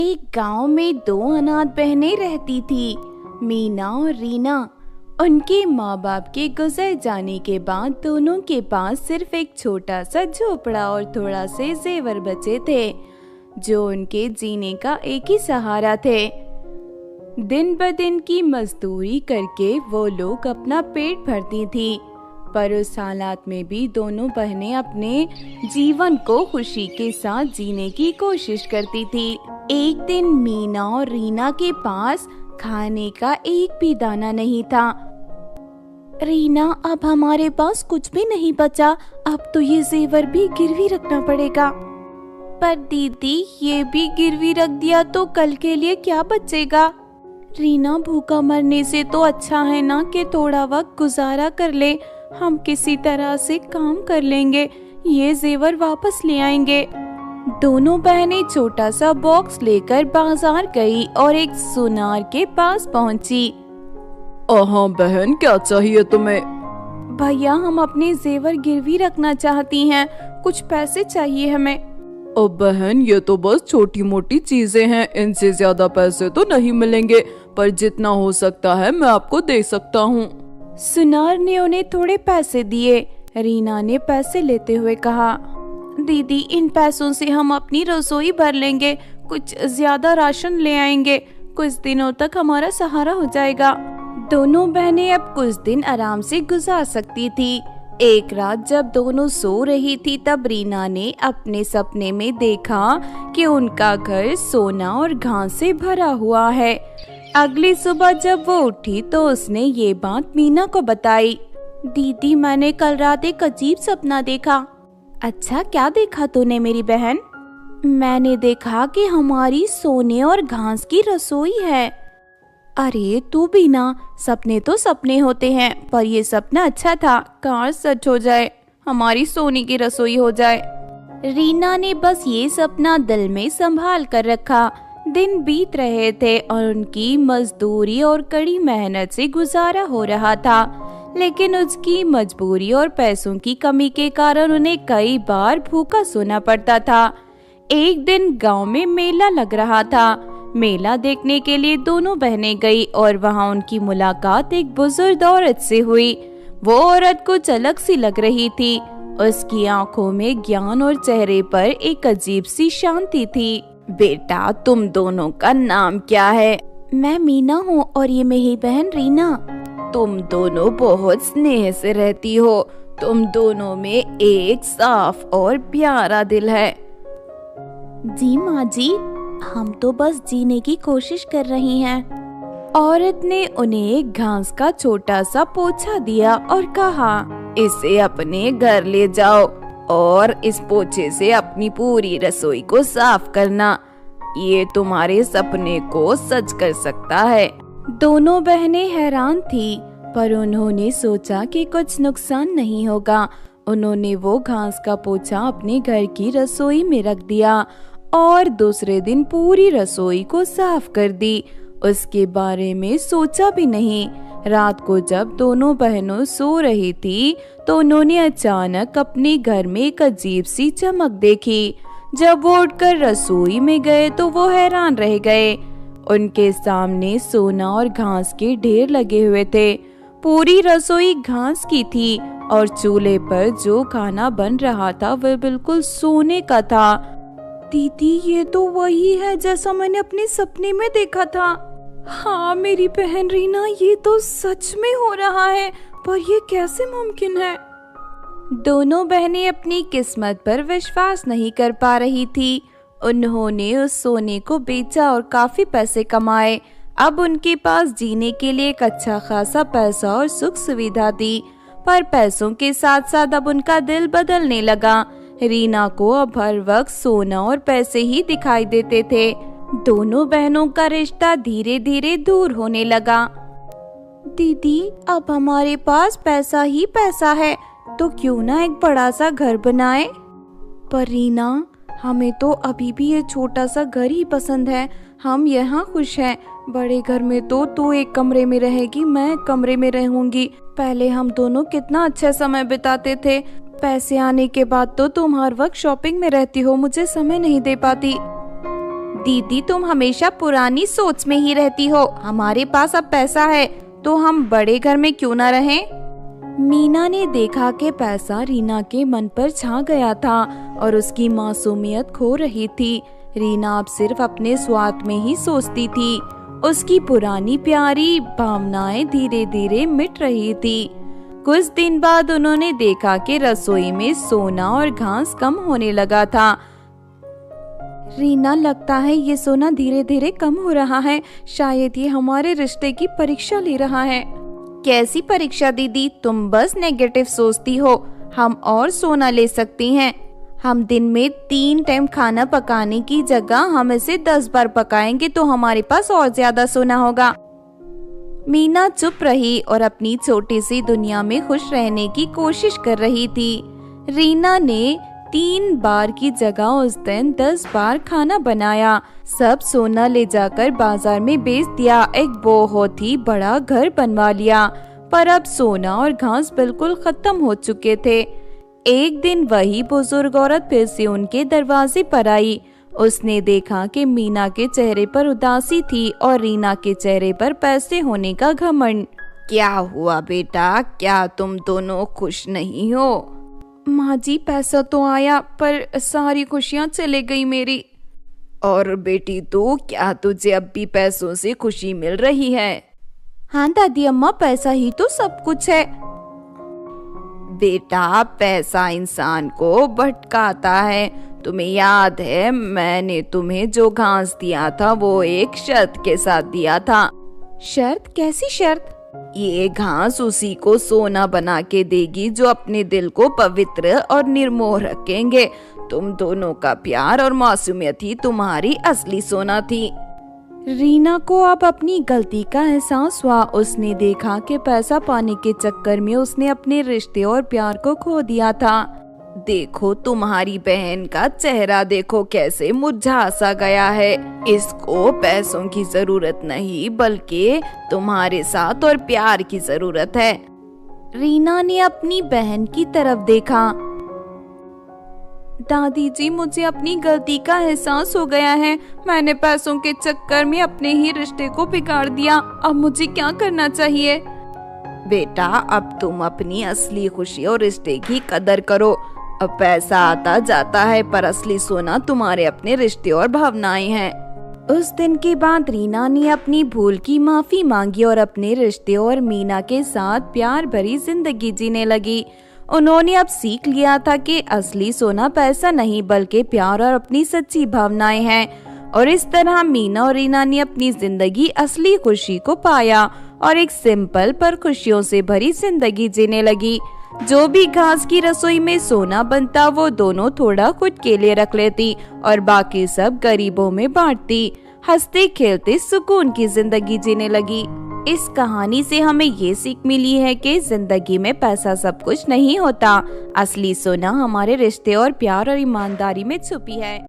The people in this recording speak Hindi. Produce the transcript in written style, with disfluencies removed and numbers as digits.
एक गांव में दो अनाथ बहनें रहती थी, मीना और रीना। उनके माँ बाप के गुजर जाने के बाद दोनों के पास सिर्फ एक छोटा सा झोपड़ा और थोड़ा से जेवर बचे थे, जो उनके जीने का एक ही सहारा थे। दिन ब दिन की मजदूरी करके वो लोग अपना पेट भरती थी, पर उस हालात में भी दोनों बहनें अपने जीवन को खुशी के साथ जीने की कोशिश करती थी। एक दिन मीना और रीना के पास खाने का एक भी दाना नहीं था। रीना, अब हमारे पास कुछ भी नहीं बचा, अब तो ये जेवर भी गिरवी रखना पड़ेगा। पर दीदी, ये भी गिरवी रख दिया तो कल के लिए क्या बचेगा? रीना, भूखा मरने से तो अच्छा है ना कि थोड़ा वक्त गुजारा कर ले। हम किसी तरह से काम कर लेंगे, ये जेवर वापस ले आएंगे। दोनों बहनें छोटा सा बॉक्स लेकर बाजार गई और एक सुनार के पास पहुंची। हाँ बहन, क्या चाहिए तुम्हें? भैया, हम अपने जेवर गिरवी रखना चाहती हैं, कुछ पैसे चाहिए हमें। ओ बहन, ये तो बस छोटी मोटी चीजें हैं, इनसे ज्यादा पैसे तो नहीं मिलेंगे, पर जितना हो सकता है मैं आपको दे सकता हूँ। सुनार ने उन्हें थोड़े पैसे दिए। रीना ने पैसे लेते हुए कहा, दीदी, इन पैसों से हम अपनी रसोई भर लेंगे, कुछ ज्यादा राशन ले आएंगे, कुछ दिनों तक हमारा सहारा हो जाएगा। दोनों बहनें अब कुछ दिन आराम से गुजार सकती थी। एक रात जब दोनों सो रही थी, तब रीना ने अपने सपने में देखा कि उनका घर सोना और घास से भरा हुआ है। अगली सुबह जब वो उठी तो उसने ये बात मीना को बताई। दीदी, मैंने कल रात एक अजीब सपना देखा। अच्छा, क्या देखा तूने मेरी बहन? मैंने देखा कि हमारी सोने और घास की रसोई है। अरे तू भी ना, सपने तो सपने होते हैं, पर ये सपना अच्छा था, काश सच हो जाए, हमारी सोने की रसोई हो जाए। रीना ने बस ये सपना दिल में संभाल कर रखा। दिन बीत रहे थे और उनकी मजदूरी और कड़ी मेहनत से गुजारा हो रहा था, लेकिन उसकी मजबूरी और पैसों की कमी के कारण उन्हें कई बार भूखा सोना पड़ता था। एक दिन गांव में मेला लग रहा था। मेला देखने के लिए दोनों बहनें गई और वहां उनकी मुलाकात एक बुजुर्ग औरत से हुई। वो औरत कुछ अलग सी लग रही थी। उसकी आंखों में ज्ञान और चेहरे पर एक अजीब सी शांति थी। बेटा, तुम दोनों का नाम क्या है? मैं मीना हूँ और ये मेरी बहन रीना। तुम दोनों बहुत स्नेह से रहती हो, तुम दोनों में एक साफ और प्यारा दिल है। जी माँ जी, हम तो बस जीने की कोशिश कर रही हैं। औरत ने उन्हें एक घास का छोटा सा पोछा दिया और कहा, इसे अपने घर ले जाओ और इस पोछे से अपनी पूरी रसोई को साफ करना, ये तुम्हारे सपने को सच कर सकता है। दोनों बहनें हैरान थी, पर उन्होंने सोचा कि कुछ नुकसान नहीं होगा। उन्होंने वो घास का पोछा अपने घर की रसोई में रख दिया और दूसरे दिन पूरी रसोई को साफ कर दी। उसके बारे में सोचा भी नहीं। रात को जब दोनों बहनों सो रही थी तो उन्होंने अचानक अपने घर में एक अजीब सी चमक देखी। जब वो उठकर रसोई में गए तो वो हैरान रह गए। उनके सामने सोना और घास के ढेर लगे हुए थे। पूरी रसोई घास की थी और चूल्हे पर जो खाना बन रहा था वह बिल्कुल सोने का था। दीदी, ये तो वही है जैसा मैंने अपने सपने में देखा था। हाँ मेरी बहन रीना, ये तो सच में हो रहा है, पर ये कैसे मुमकिन है? दोनों बहनें अपनी किस्मत पर विश्वास नहीं कर पा रही थी। उन्होंने उस सोने को बेचा और काफी पैसे कमाए। अब उनके पास जीने के लिए एक अच्छा खासा पैसा और सुख सुविधा थी, पर पैसों के साथ साथ अब उनका दिल बदलने लगा। रीना को अब हर वक्त सोना और पैसे ही दिखाई देते थे। दोनों बहनों का रिश्ता धीरे धीरे दूर होने लगा। दीदी, अब हमारे पास पैसा ही पैसा है, तो क्यों ना एक बड़ा सा घर बनाए? पर रीना, हमें तो अभी भी ये छोटा सा घर ही पसंद है, हम यहाँ खुश हैं। बड़े घर में तो तू एक कमरे में रहेगी, मैं एक कमरे में रहूंगी। पहले हम दोनों कितना अच्छा समय बिताते थे, पैसे आने के बाद तो तुम हर वक्त शॉपिंग में रहती हो, मुझे समय नहीं दे पाती। दीदी तुम हमेशा पुरानी सोच में ही रहती हो। हमारे पास अब पैसा है तो हम बड़े घर में क्यों ना रहें? मीना ने देखा कि पैसा रीना के मन पर छा गया था और उसकी मासूमियत खो रही थी। रीना अब सिर्फ अपने स्वार्थ में ही सोचती थी। उसकी पुरानी प्यारी भावनाएं धीरे धीरे मिट रही थी। कुछ दिन बाद उन्होंने देखा कि रसोई में सोना और घास कम होने लगा था। रीना, लगता है ये सोना धीरे धीरे कम हो रहा है। शायद ये हमारे रिश्ते की परीक्षा ले रहा है। कैसी परीक्षा दीदी? तुम बस नेगेटिव सोचती हो। हम और सोना ले सकती हैं। हम दिन में 3 टाइम खाना पकाने की जगह हम इसे 10 बार पकाएंगे तो हमारे पास और ज्यादा सोना होगा। मीना चुप रही और अपनी छोटी सी दुनिया में खुश रहने की कोशिश कर रही थी। रीना ने 3 बार की जगह उस दिन 10 बार खाना बनाया। सब सोना ले जाकर बाजार में बेच दिया। एक बहुत ही बड़ा घर बनवा लिया। पर अब सोना और घास बिल्कुल खत्म हो चुके थे। एक दिन वही बुजुर्ग औरत फिर से उनके दरवाजे पर आई। उसने देखा कि मीना के चेहरे पर उदासी थी और रीना के चेहरे पर पैसे होने का घमंड। क्या हुआ बेटा? क्या तुम दोनों खुश नहीं हो? माँ जी, पैसा तो आया पर सारी खुशियाँ चले गई मेरी। और बेटी तू, क्या तुझे अब भी पैसों से खुशी मिल रही है? हाँ दादी अम्मा, पैसा ही तो सब कुछ है। बेटा, पैसा इंसान को भटकाता है। तुम्हें याद है मैंने तुम्हें जो घास दिया था वो एक शर्त के साथ दिया था। शर्त? कैसी शर्त? ये घास उसी को सोना बना के देगी जो अपने दिल को पवित्र और निर्मोह रखेंगे। तुम दोनों का प्यार और मासूमियत ही तुम्हारी असली सोना थी। रीना को अब अपनी गलती का एहसास हुआ। उसने देखा कि पैसा पाने के चक्कर में उसने अपने रिश्ते और प्यार को खो दिया था। देखो, तुम्हारी बहन का चेहरा देखो कैसे मुरझा सा गया है। इसको पैसों की जरूरत नहीं बल्कि तुम्हारे साथ और प्यार की जरूरत है। रीना ने अपनी बहन की तरफ देखा। दादी जी, मुझे अपनी गलती का एहसास हो गया है। मैंने पैसों के चक्कर में अपने ही रिश्ते को बिगाड़ दिया। अब मुझे क्या करना चाहिए? बेटा, अब तुम अपनी असली खुशी और रिश्ते की कदर करो। अब पैसा आता जाता है पर असली सोना तुम्हारे अपने रिश्ते और भावनाएं हैं। उस दिन के बाद रीना ने अपनी भूल की माफी मांगी और अपने रिश्ते और मीना के साथ प्यार भरी जिंदगी जीने लगी। उन्होंने अब सीख लिया था कि असली सोना पैसा नहीं बल्कि प्यार और अपनी सच्ची भावनाएं हैं। और इस तरह मीना और रीना ने अपनी जिंदगी असली खुशी को पाया और एक सिंपल पर खुशियों से भरी जिंदगी जीने लगी। जो भी घास की रसोई में सोना बनता वो दोनों थोड़ा खुद के लिए रख लेती और बाकी सब गरीबों में बांटती। हंसते खेलते सुकून की जिंदगी जीने लगी। इस कहानी से हमें ये सीख मिली है कि जिंदगी में पैसा सब कुछ नहीं होता। असली सोना हमारे रिश्ते और प्यार और ईमानदारी में छुपी है।